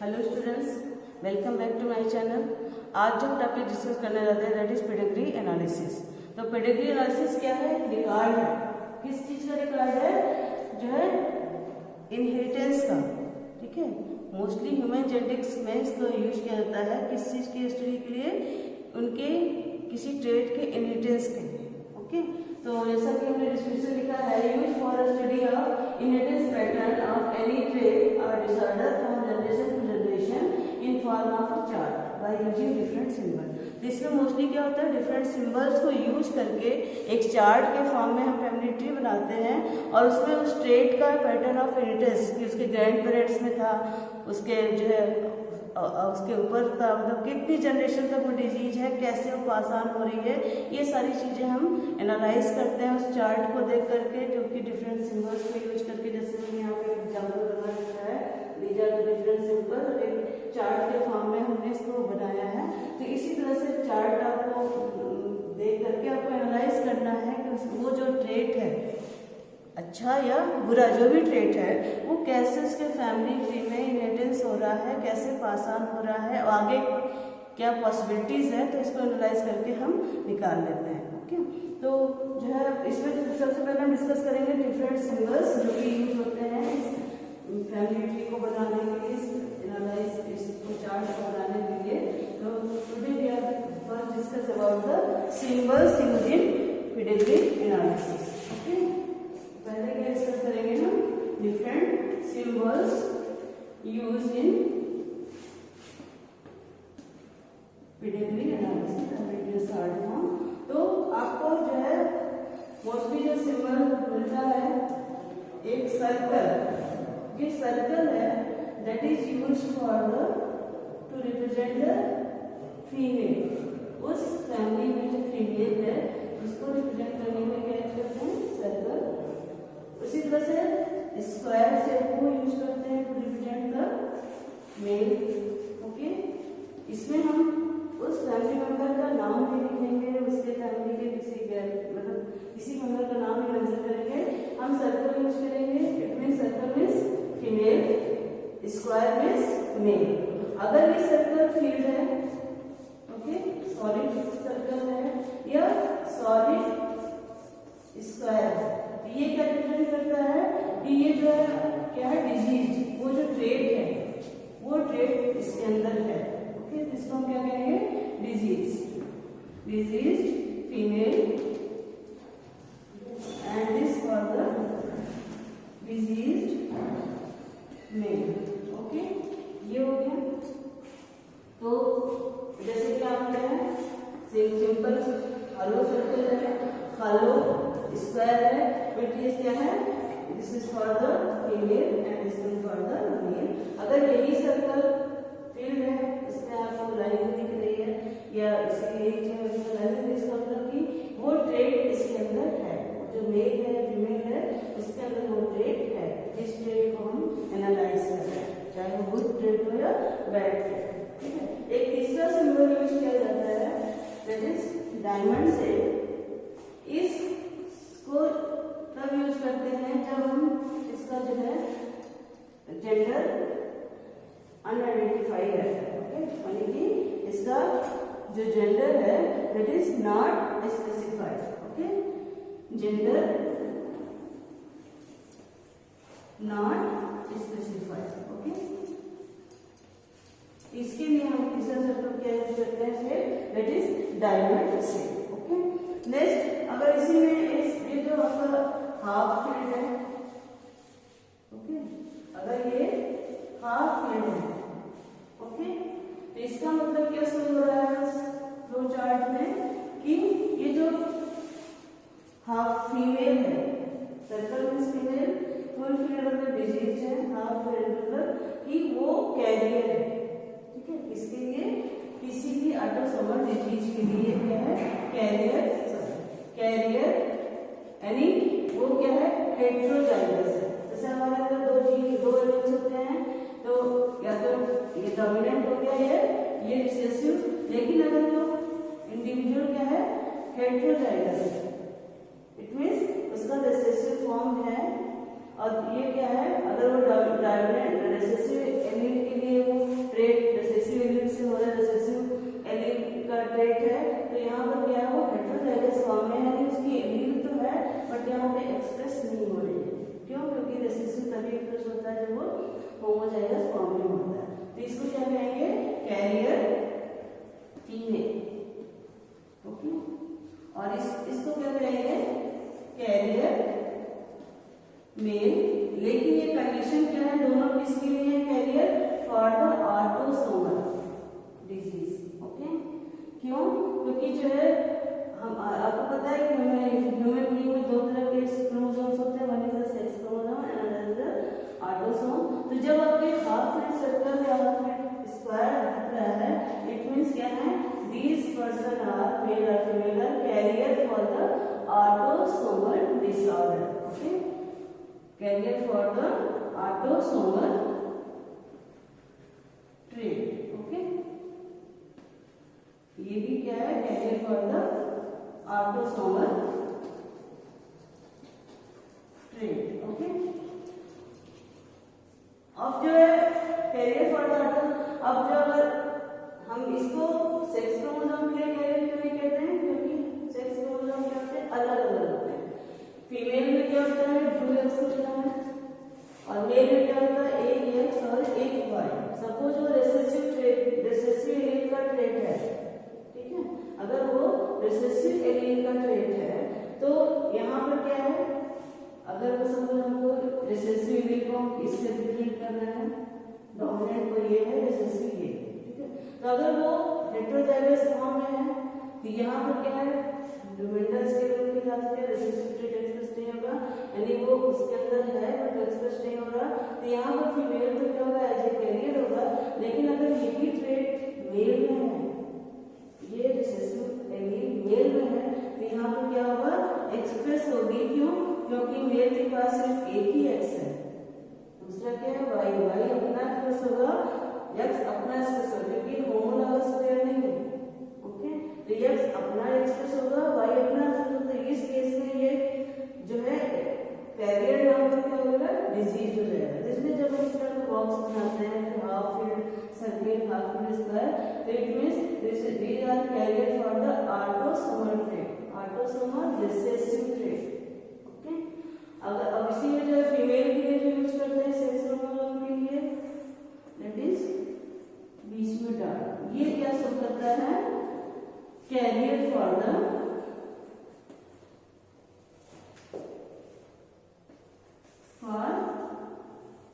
Hello students, welcome back to my channel. आज जो topic discuss करने जाते हैं दैट इज पेडिग्री एनालिसिस। तो पेडिग्री एनालिसिस क्या है? रिकॉर्ड है। किस चीज का रिकॉर्ड है? जो है इनहेरिटेंस का। ठीक है, मोस्टली ह्यूमन जेनेटिक्स में इसको यूज किया जाता है किस चीज की स्टडी के लिए? उनके किसी ट्रेड के इनहेरिटेंस के लिए। ओके, तो जैसा कि हमने डिस्क्रिप्शन लिखा है, use for a study of inheritance pattern of any trade और disorder from generation to generation in form of a chart by using different symbol. तो इसमें मोस्टली क्या होता है, डिफरेंट सिंबल्स को यूज करके एक चार्ट के फॉर्म में हम फैमिली ट्री बनाते हैं और उसमें उस ट्रेड का पैटर्न ऑफ इनहेरिटेंस कि उसके ग्रैंड पेरेंट्स में था, उसके जो है उसके ऊपर था, मतलब कितनी जनरेशन तक वो डिजीज है, कैसे वो पास ऑन हो रही है, ये सारी चीज़ें हम एनालाइज करते हैं उस चार्ट को देख करके, जो कि डिफरेंट सिंबल्स को यूज करके। जैसे मैंने यहाँ पे एग्जाम्पल बना रखा है, these are the different symbol, एक चार्ट के फॉर्म में हमने इसको बनाया है। तो इसी तरह से चार्ट आपको देख करके आपको एनालाइज करना है कि वो जो ट्रेट है, अच्छा या बुरा जो भी ट्रेट है, वो कैसे उसके फैमिली ट्री में इनहेरिटेंस हो रहा है, कैसे पास ऑन हो रहा है, और आगे क्या पॉसिबिलिटीज़ है, तो इसको एनालाइज करके हम निकाल लेते हैं। ओके, तो जो है इसमें सबसे पहले हम डिस्कस करेंगे डिफरेंट सिंबल्स जो कि यूज होते हैं इस फैमिली ट्री को बनाने के लिए, एनालाइज इस चार्ट को बनाने के लिए। तो today we are first discuss about the symbols used in pedigree analysis. Okay, पहले क्या डिस्कस करेंगे हम? Different symbols used in pedigree analysis short form. तो आपको जो है मोस्टली जो सिंबल मिलता है, एक सर्कल, ये सर्कल है that is used for the two represent the female. उस फैमिली में जो फीमेल है उसको रिप्रेजेंट करने में क्या यूज करते हैं? सर्कल। उसी तरह से स्क्वायर शेप को यूज करते हैं to represent the male. Okay, इसमें हम उस फैमिली मेंबर का नाम भी लिखेंगे, उसके फैमिली के किसी मतलब किसी मेंबर का नाम भी मेंशन करेंगे। हम सर्कल यूज करेंगे, it means circle means female, square means male. अगर ये सर्कल फील्ड है, ओके, सॉलिड सर्कल है या सॉलिड स्क्वायर, ये क्या रिप्रेजेंट करता है कि ये जो है क्या है? डिजीज, वो जो ट्रेट है वो ट्रेट इसके अंदर है। ओके, तो इसको हम क्या कहेंगे? Disease, disease female, and this for the disease male. Okay, ये हो गया। तो जैसे कि आप हैं सिंपल हॉलो सर्कल है, हॉलो स्क्वायर है, विच इज क्या है? This is for the female and this is for the male. अगर यही सर्कल फील्ड है, इसमें आपको लाइन दिख रही है या इसकी एक जो लाइन, इसका मतलब कि वो ट्रेट इसके अंदर है, जो मेल है फीमेल है उसके अंदर वो ट्रेट है। इस ट्रेट को हम एनालाइज कर रहे हैं, चाहे वो गुड ट्रेट हो या बैड ट्रेट। ठीक है, एक तीसरा सिंबल यूज किया जाता है दैट इज डायमंड शेप। इसको तब यूज करते हैं जब हम इसका जो है जेंडर अनआइडेंटिफाई है। ओके, यानी कि इसका जो जेंडर है that is not specified. Okay, gender not specified. Okay, इसके लिए हम तीसरा सर्कल क्या यूज करते हैं? That is diamond shape. Okay, next अगर इसी में ये जो आपका हाफ फील्ड है, ओके, अगर ये हाफ फील्ड है, ओके, तो इसका मतलब क्या शुरू हो रहा है फ्लो चार्ट में कि ये जो हाफ फीमेल है, circle means female, full field मतलब डिजीज है, हाफ फील्ड मतलब कि वो कैरियर है। ठीक है, इसके लिए किसी भी ऑटोसोमल डिजीज के लिए क्या है? कैरियर, कैरियर यानी वो क्या है? हेटेरोजाइगस है। जैसे हमारे अंदर दो एलिमेंट्स होते हैं, तो या तो ये डोमिनेंट हो गया ये रिसेसिव, लेकिन अगर जो इंडिविजुअल क्या है? हेटेरोजाइगस है, इट मींस उसका रिसेसिव फॉर्म है। और ये क्या है? अगर वो डोमिनेंट रिसेसिव एलील के लिए वो यहाँ पर क्या है वो हेटेरोजाइगस फॉर्म में है, उसकी एलील तो है बट यहाँ पे एक्सप्रेस नहीं हो रही है। क्यों? क्योंकि रिसेसिव तभी एक्सप्रेस होता है जब वो होमोजाइगस फॉर्म में होता है। तो इसको क्या कहेंगे? Carrier female. ओके, और इसको क्या कहेंगे? Carrier male. लेकिन ये कंडीशन क्या है? दोनों किसके लिए है? Carrier for the autosomal disease. Okay, क्यों? क्योंकि जो है हम आपको पता है कि ह्यूमन बीइंग में दो तरह के क्रोमोसोम्स होते हैं, one is the sex chromosome and other is the autosome. तो जब आपके हाफ प्लेट सर्कल या हाफ प्लेट स्क्वायर दिख रहा है, इट मींस क्या है? दीज पर्सन आर मेल और female are carrier for the autosomal disorder. Okay, carrier for the autosomal trait. Okay, ये भी क्या है? Carrier for the autosomal trait. Okay, अब जो है कैरियर फॉर द अब जो अगर हम इसको सेक्स क्रोमोसोम के कैरियर क्यों नहीं कहते हैं? क्योंकि सेक्स क्रोमोसोम क्या होते हैं? अलग अलग होते हैं। फीमेल में क्या होता है? 2 एक्स होता है और मेल में क्या होता है? 1 एक्स और 1 वाई। सपोज वो रिसेसिव एलील का ट्रेट है, ठीक है? अगर वो रिसेसिव एलील का ट्रेट है तो यहाँ पर क्या है? अगर वो सपोज हमको रिसेसिव एलील को हम इससे डिफरेंट कर रहे हैं, डोमिनेंट को ये है, रिसेसिव ये, ठीक है? तो अगर वो हेटेरोजाइगस फॉर्म में है तो यहाँ पर क्या है? डोमिनेंट स्केल के हिसाब से रिसेसिव ट्रेट एक्सप्रेस नहीं होगा, यानी वो उसके अंदर है बट एक्सप्रेस नहीं हो रहा। तो यहाँ पर फीमेल तो क्या होगा? एज ए कैरियर होगा। लेकिन अगर यही ट्रेट मेल में है, ये रिसेसिव एलील मेल में है, तो यहाँ पर क्या होगा? एक्सप्रेस होगी। क्यों? क्योंकि मेल के पास सिर्फ एक ही एक्स है, दूसरा क्या है? वाई। वाई अपना एक्सप्रेस होगा, एक्स अपना एक्सप्रेस होगा, क्योंकि होमोलॉगस पेयर नहीं है। ओके, तो एक्स अपना एक्सप्रेस होगा, वाई अपना एक्सप्रेस होगा। तो इस केस में ये जो है कैरियर ना हो तो क्या होगा? डिजीज हो जाएगा। इसलिए जब हम इस तरह का बॉक्स बनाते हैं तो half field circle, half field square, तो it means these are carrier for the autosomal trait, autosomal recessive trait. Okay, अगर अब इसी में जो फीमेल के लिए जो यूज करते हैं सेक्स क्रोमोसोम के लिए, दैट इज बीच में डॉट, ये क्या शो करता है? Carrier for the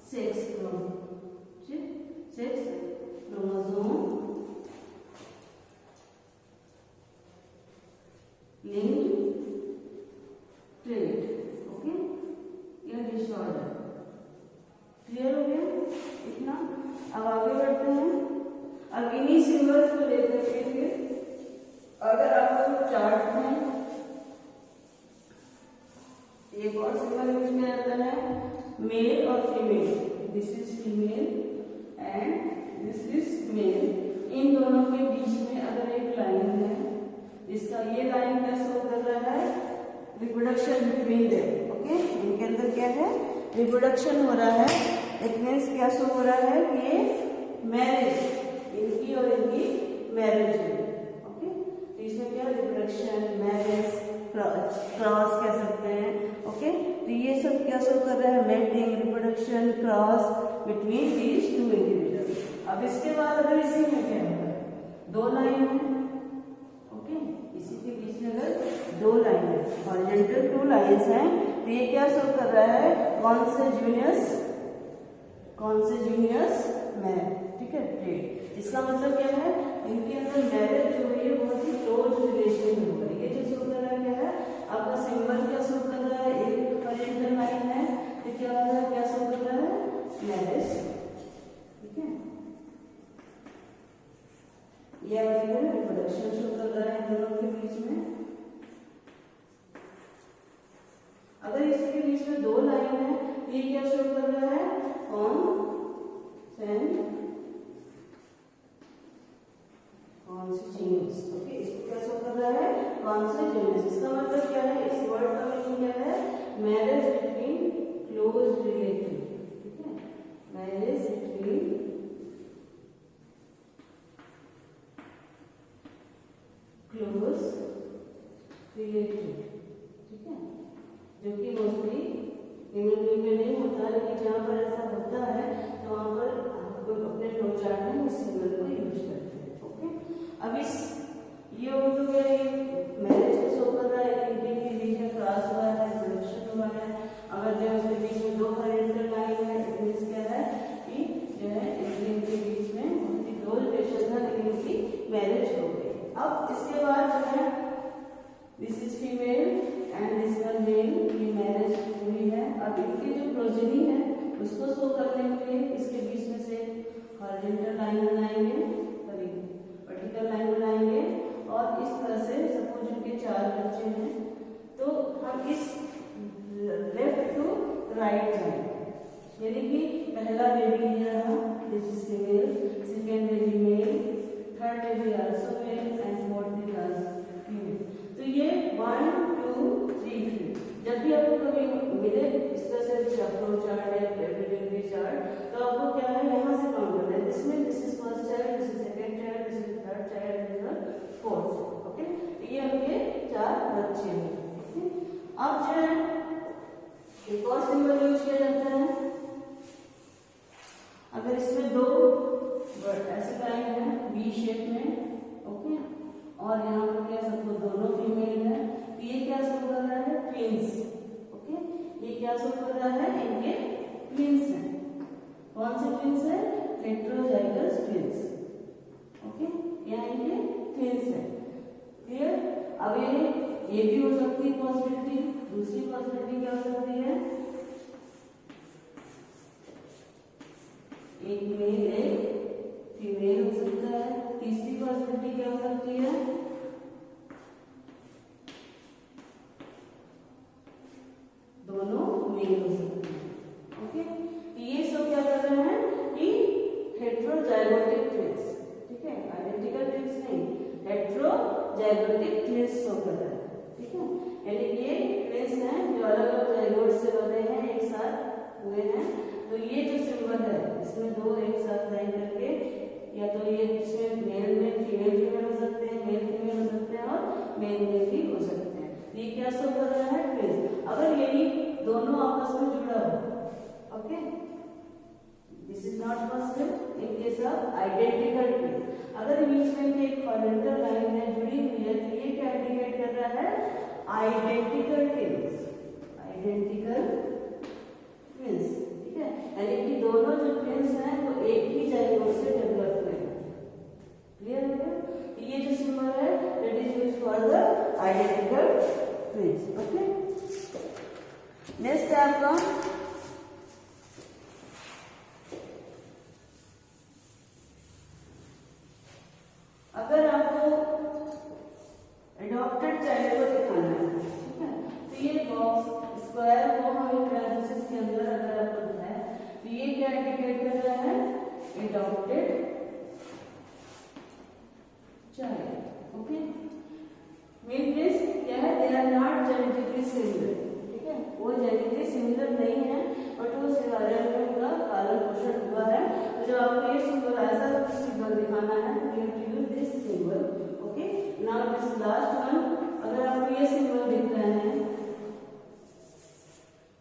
sex chromosome linked trait. Okay, या डिसऑर्डर। क्लियर हो गया इतना? अब आगे बढ़ते हैं। अब इन्हीं सिंबल्स को लेकर के फिर अगर आपको चार्ट में एक और सिंबल यूज किया जाता है, मेल और female. This is female and this is male. इन दोनों के बीच में अगर एक लाइन है, इसका ये लाइन क्या शो कर रहा है? Reproduction between them. ओके, इनके अंदर क्या है? रिप्रोडक्शन हो रहा है। इट मींस क्या शो हो रहा है कि ये मैरिज, इनकी और इनकी मैरिज है। ओके, तो इसमें क्या? रिप्रोडक्शन, मैरिज, क्रॉस कह सकते हैं। ओके, तो ये सब क्या शो कर रहा है? Mating, reproduction, cross between these two individual. अब इसके बाद अगर इसी में क्या है? 2 लाइन है। ओके, इसी के बीच में अगर 2 लाइन है, हॉरिजॉन्टल 2 लाइंस हैं, तो ये क्या शो कर रहा है? कॉन्सेजुनियस मैरिज, ठीक है, ट्रेट। इसका मतलब क्या है? इनके अंदर मैरिज जो है बहुत ही क्लोज रिलेशन में होगा। ये जो शो कर रहा है क्या है? आपका सिंबल क्या शो कर रहा है? एक हॉरिजॉन्टल लाइन है, तो क्या हो रहा है? क्या शो कर रहा है? मैरिज, ठीक है। ये रिप्रोडक्शन शो कर रहा है दोनों के बीच में। अगर इसी के बीच में 2 लाइन है, ये क्या शो कर रहा है? कॉन्सेजुनियस। ओके, इसको क्या शो कर रहा है? कॉन्सेजुनियस। इसका मतलब क्या है? इस वर्ड का मीनिंग क्या है? मैरिज बिटवीन क्लोज रिलेटिव, ठीक है, मैरिज बिटवीन क्लोज पेडिग्री में नहीं होता है, लेकिन जहाँ पर ऐसा होता है तो वहाँ पर आपको अपने फ्लो चार्ट में इस सिंबल को यूज करते हैं। ओके, अब इस ये मैरिज को शो कर रहा है, इनके बीच में क्रॉस हुआ है, प्रोडक्शन हुआ है। अगर जो उसके बीच में 2 हॉरिजॉन्टल लाइन है, इट मींस क्या है कि जो है इनके बीच में उनकी 2 रिलेशन था, लेकिन इनकी मैरिज हो गई। अब इसके बाद जो है this is female and this one male, ये मैरिज हुई है। अब इनकी जो प्रोजेनी है उसको शो करने के लिए इसके बीच में से हॉरिजॉन्टल लाइन बनाएंगे, सॉरी वर्टिकल लाइन बनाएंगे, और इस तरह से सपोज इनके 4 बच्चे हैं तो हम इस लेफ्ट टू राइट जाएंगे, यानी कि पहला बेबी लिया हम, this is female, second baby male, third baby also male and fourth is also female. तो ये 1 2 3 4 जब भी आपको कभी मिले इस तरह से फ्लो चार्ट या पेडिग्री चार्ट, तो आपको क्या है यहाँ से काउंट करना है। इसमें this is first child, this is second child, this is third child, this is fourth. Okay, ये उनके 4 बच्चे हैं। अब जो है एक और सिंबल यूज किया जाता है। अगर इसमें 2 ऐसे लाइन है बी शेप में, ओके, और यहाँ पर क्या सबको दोनों फीमेल है, तो ये क्या शो कर रहा है, ट्विंस। ओके, ये क्या शो कर रहा है, इनके ट्विंस है। कौन से ट्विंस है, हेटेरोजाइगस ट्विंस। ओके, यहाँ इनके ट्विंस है। क्लियर। अब ये भी हो सकती है पॉसिबिलिटी। दूसरी पॉसिबिलिटी क्या हो सकती है, एक मेल एक फीमेल हो सकता है। तीसरी पॉसिबिलिटी क्या हो सकती है, दोनों मेल हो सकते हैं। ओके, तो ये सब क्या कर रहे हैं कि हेटेरोजाइगोटिक ट्विंस, ठीक है, आइडेंटिकल ट्विंस नहीं, हेटेरोजाइगोटिक ट्विंस शो कर रहा है। ठीक है, यानी कि ये ट्विंस हैं जो अलग अलग जाइगोट से बने हैं, एक साथ हुए हैं। तो ये जो सिंबल है इसमें 2 एक साथ लाइन करके, या तो ये इसमें मेल में फीमेल हो सकते हैं, मेल फीमेल हो सकते हैं, और मेल मेल भी हो सकते हैं। ये क्या शो कर रहा है, ट्विंस। अगर यही दोनों आपस में जुड़ा हो, okay, this is not possible in case of identical twins. अगर बीच में एक हॉरिजॉन्टल लाइन है जुड़ी हुई है, तो ये क्या इंडिकेट कर रहा है, आइडेंटिकल ट्विंस, आइडेंटिकल ट्विंस। ठीक है, यानी कि दोनों जो ट्विंस हैं वो एक ही जाइगोट से डेवलप हुए हैं। क्लियर हो गया। ये जो सिंबल है that is used for the identical twins. Okay, next है आपका अगर आपको एडॉप्टेड चाइल्ड को दिखाना है, ठीक है, तो ये बॉक्स स्क्वायर को हम पैरेंथेसिस के अंदर अगर आपको है, तो ये क्या इंडिकेट कर रहा है, एडॉप्टेड चाइल्ड। ओके, मीन्स क्या है, they are not genetically similar. ठीक है, वो जेनेटिकली सिमिलर नहीं है, बट वो सिजारियन में उनका पालन पोषण हुआ है। तो जब आपको ये सिंबल ऐसा सिंबल दिखाना है, you have to use this symbol. Okay, now this last one, अगर आपको ये सिंबल दिख रहे हैं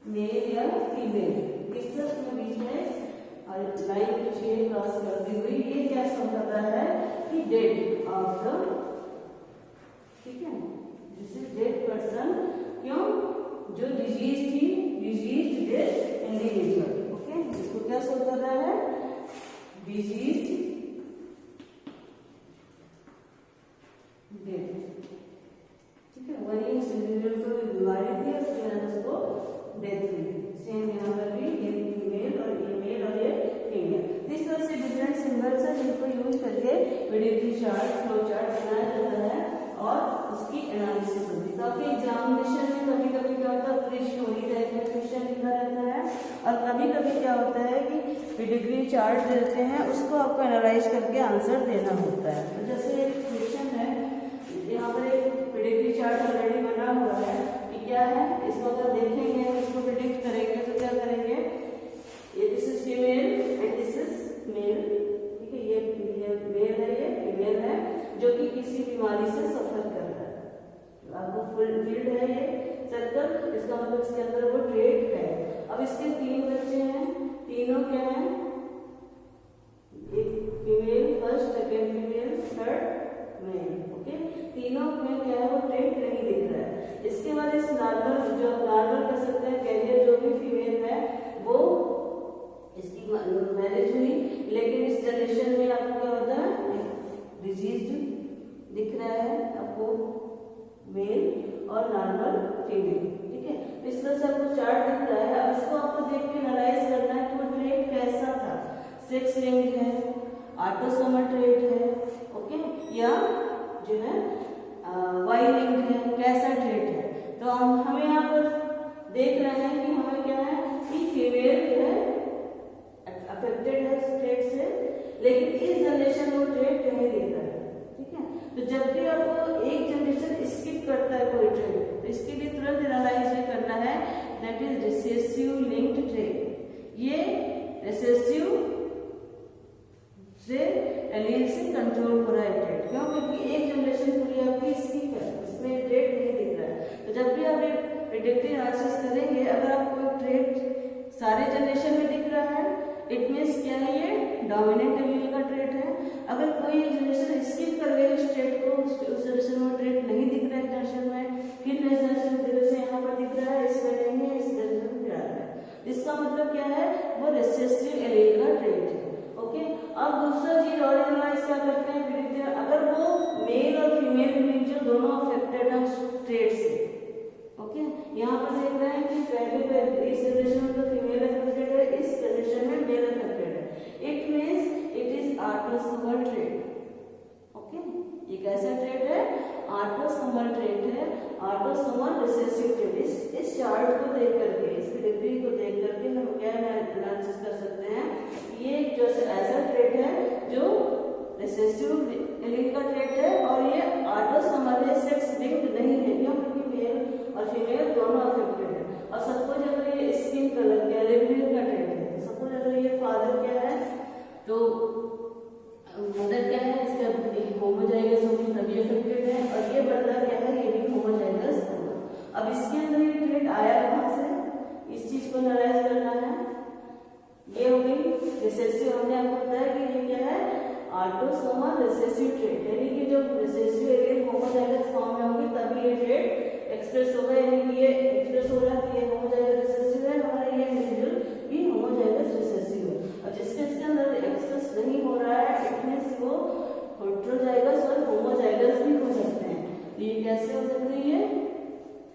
मेल या फीमेल, इस तरह में बीच में लाइन पीछे क्रॉस करती हुई, ये क्या शो कर रहा है कि डेड ऑफ द, ठीक है, दिस इज डेड पर्सन। क्यों, जो डिजीज थी, डिजीज डेड इंडिविजुअल। ओके, इसको क्या शो कर रहा है, डिजीज डेड। ठीक है, वही उस इंडिविजुअल को बीमारी थी, उसके वजह से उसको डेथ हुई। सेम यहाँ पर भी ये फीमेल और ये मेल और ये फीमेल। इस तरह से डिफरेंट सिंबल्स हैं जिनको यूज करके पेडिग्री चार्ट, फ्लो चार्ट बनाया जाता है और उसकी एनालिसिस होती है। तो आपके एग्जामिनेशन में कभी कभी क्या होता है, पूरी स्टोरी टाइप में क्वेश्चन लिखा रहता है, और कभी कभी क्या होता है कि पेडिग्री चार्ट देते हैं, उसको आपको एनालाइज करके आंसर देना होता है। तो जैसे एक क्वेश्चन है, यहाँ पर एक पेडिग्री चार्ट ऑलरेडी बना हुआ है कि क्या है, इसको अगर देखेंगे, इसको प्रिडिक्ट करेंगे, तो क्या करेंगे, ये this is female and this is mail. ठीक है, ये मेल है, ये फीमेल है, जो कि किसी बीमारी से सफर कर रहा है। आपको फुल फील्ड है ये सर्कल, इसका मतलब इसके अंदर वो ट्रेट है। अब अब इसके 3 बच्चे हैं, तीनों क्या हैं, एक female first, second female, third male. Okay, तीनों में क्या है वो ट्रेट नहीं दिख रहा है। इसके बाद इस नॉर्मल जो नॉर्मल कर सकते हैं कैरियर जो भी फीमेल है वो इसकी मैरिज हुई, लेकिन इस जनरेशन में आपको क्या होता है डिजीज दिख रहा है आपको मेल और नॉर्मल फीमेल। ठीक है, इस तरह से आपको चार्ट दिख रहा है। अब इसको आपको देख के एनालाइज करना है कि वो ट्रेट कैसा था, सेक्स लिंक्ड है, ऑटोसोमल ट्रेट है, ओके, या जो है वाई लिंक्ड है, कैसा ट्रेट है। तो हमें यहाँ पर देख रहे हैं कि हमें क्या है कि फीमेल जो है अफेक्टेड है ट्रेट से, लेकिन इस जनरेशन में वो ट्रेट नहीं दिख रहा है। ठीक है, तो जब भी आपको एक जनरेशन स्किप करता है कोई ट्रेट, तो इसके लिए तुरंत एनालाइज करना है, that is recessive linked trait. ये रिसेसिव से एलील से कंट्रोल हो रहा है ट्रेट। क्यों? क्योंकि एक जनरेशन पूरी आपकी स्किप है, इसमें ट्रेट नहीं दिख रहा है। तो जब भी आप एक प्रेडिक्टिव एनालिसिस करेंगे, अगर आपको ट्रेट सारे जनरेशन में दिख रहा है, इट मीन्स क्या है, ये डोमिनेंट एलील का ट्रेट है। अगर कोई एक जनरेशन स्किप कर गया इस ट्रेट को, उस जनरेशन में ट्रेट नहीं दिख रहा है जनरेशन में, फिर नेक्स्ट जनरेशन से यहाँ पर दिख रहा है, इसमें नहीं है, इस जनरेशन में आ रहा है। इसका मतलब क्या है, वो रिसेसिव एलील का ट्रेट है। ओके, अब दूसरा चीज और एनालाइज क्या करते हैं प्रेडिक्टिव, अगर वो मेल और फीमेल इंडिविजुअल दोनों अफेक्टेड है ट्रेट से। ओके, यहाँ पर देख रहे हैं कि पहले इस जनरेशन में तो फीमेल अफेक्टेड है, इस जनरेशन में मेल अफेक्टेड है। It means it is autosomal trait. Okay, ये कैसा ट्रेट है, ऑटोसोमल ट्रेट है, ऑटोसोमल रिसेसिव ट्रेट। इस चार्ट को देख करके, इस प्रेडिक्टिव को देख करके हम क्या एनालिसिस कर सकते हैं, ये जो ऐसा ट्रेट है जो रिसेसिव एलील का ट्रेट है और ये ऑटोसोमल सेक्स लिंक्ड नहीं है। क्यों? क्योंकि मेल और फीमेल दोनों अफेक्टेड है। और सपोज अगर ये स्किन कलर क्या रेड का ट्रेट है, सपोज अगर ये फादर क्या है तो मदर क्या है, इसका होमोजाइगस होगी तभी अफेक्टेड है, और ये बंदा क्या है, ये भी होमोजाइगस होगा। अब इसके अंदर ये ट्रेट आया कहाँ से, इस चीज को एनालाइज करना है। ये हो गई रिसेसिव, हमने आपको बताया कि ये क्या है ऑटोसोमल रिसेसिव ट्रेट, यानी कि जब रिसेसिव एलील होमोजाइगस फॉर्म में होगी तभी ये ट्रेट एक्सप्रेस होगा, यानी कि ये एक्सप्रेस हो रहा है कि ये होमोजाइगस रिसेसिव है, हमारा ये इंडिविजुअल भी होमोजाइगस रिसेसिव है। और जिसके इसके अंदर एक्सप्रेस नहीं हो रहा है, इट मींस वो हेटेरोजाइगस और होमोजाइगस भी हो सकते हैं। तो ये कैसे हो सकती है,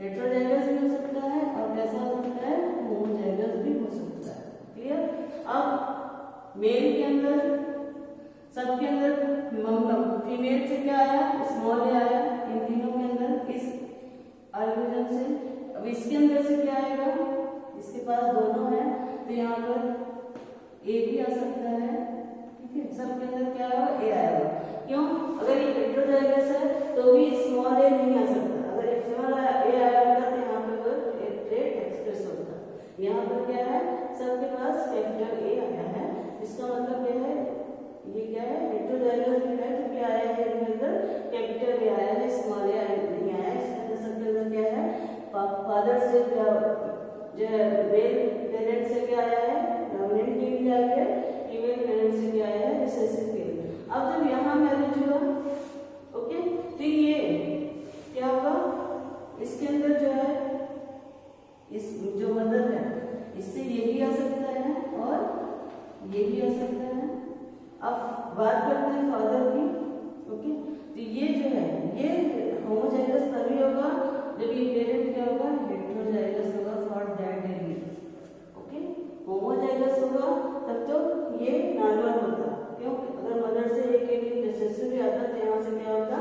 हेटेरोजाइगस भी हो सकता है और कैसा हो सकता है, होमोजाइगस भी हो सकता है। क्लियर? अब मेल के अंदर सबके अंदर फीमेल से क्या आया, स्मॉल ए आया, इन तीनों के अंदर इस एल्गोरिथम से। अब इसके अंदर से क्या आएगा, इसके पास दोनों है तो यहाँ पर ए भी आ सकता है। ठीक है, सबके अंदर क्या आएगा, ए आएगा। क्यों? अगर ये हेटेरोजाइगस है तो भी स्मॉल ए नहीं आ सकता, अगर एक स्मॉल ए आया तो यहाँ पे ट्रेट एक्सप्रेस होता। यहाँ पर क्या है, सबके पास कैपिटल ए आया है, इसका मतलब क्या है, ये क्या है हेटेरोजाइगस भी है क्योंकि आया है अंदर कैपिटल ए आया है, स्मॉल ए नहीं आया। इसके अंदर सबके अंदर क्या है, फादर से क्या जो है मेल पेरेंट से क्या आया है, डोमिनेंट लीनिएज आई है, फीमेल पेरेंट से क्या आया है, रिसेसिव लीनिएज। अब जब यहाँ मैरिज हुआ, ओके, तो ये क्या होगा, इसके अंदर जो है इस जो मदर है इससे ये भी आ सकता है और ये भी आ सकता है। अब बात करते हैं फादर की। ओके, तो ये जो है ये होमोजाइगस तभी होगा जब ये पेरेंट क्या होगा, हेटेरोजाइगस होगा for that allele. Okay, homozygous होगा तब तो ये नॉर्मल होता। क्यों? अगर मदर से एक एलील रिसेसिव भी आता तो यहाँ से क्या होता,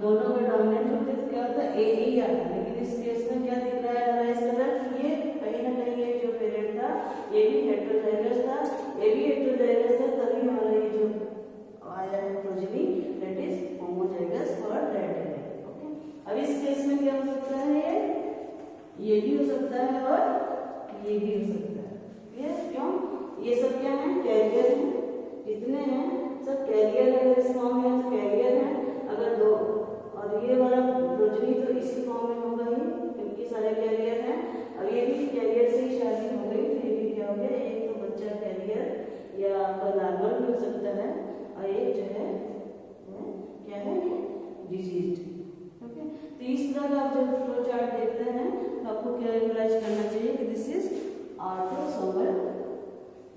दोनों में डोमिनेंट होते तो क्या होता, ए ही आता। लेकिन इस केस में क्या दिख रहा है एनालाइज कर, ये कहीं ना कहीं ये जो पेरेंट था ये भी हेटेरोजाइगस था, ये भी हेटेरोजाइगस था, तभी हमारा ये जो आया है progeny that is homozygous for that allele. Okay, अब इस केस में क्या हो सकता है, ये भी हो सकता है और ये भी हो सकता है। क्लियर? क्यों? ये सब क्या है, कैरियर है, जितने हैं सब कैरियर है। अगर इस फॉर्म में तो कैरियर है, अगर दो और ये वाला प्रोजेनी तो इसी फॉर्म में होगा ही, क्योंकि सारे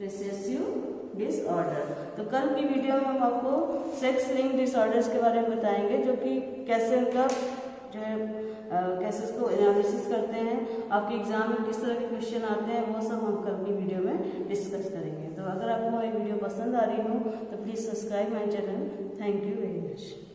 रिसेसिव डिसऑर्डर। तो कल की वीडियो में हम आपको सेक्स लिंक डिसऑर्डर्स के बारे में बताएंगे, जो कि कैसे उनका जो है कैसे उसको एनालिसिस करते हैं, आपके एग्जाम में किस तरह के क्वेश्चन आते हैं, वो सब हम कल की वीडियो में डिस्कस करेंगे। तो अगर आपको हमारी वीडियो पसंद आ रही हो तो please subscribe my channel. Thank you very much.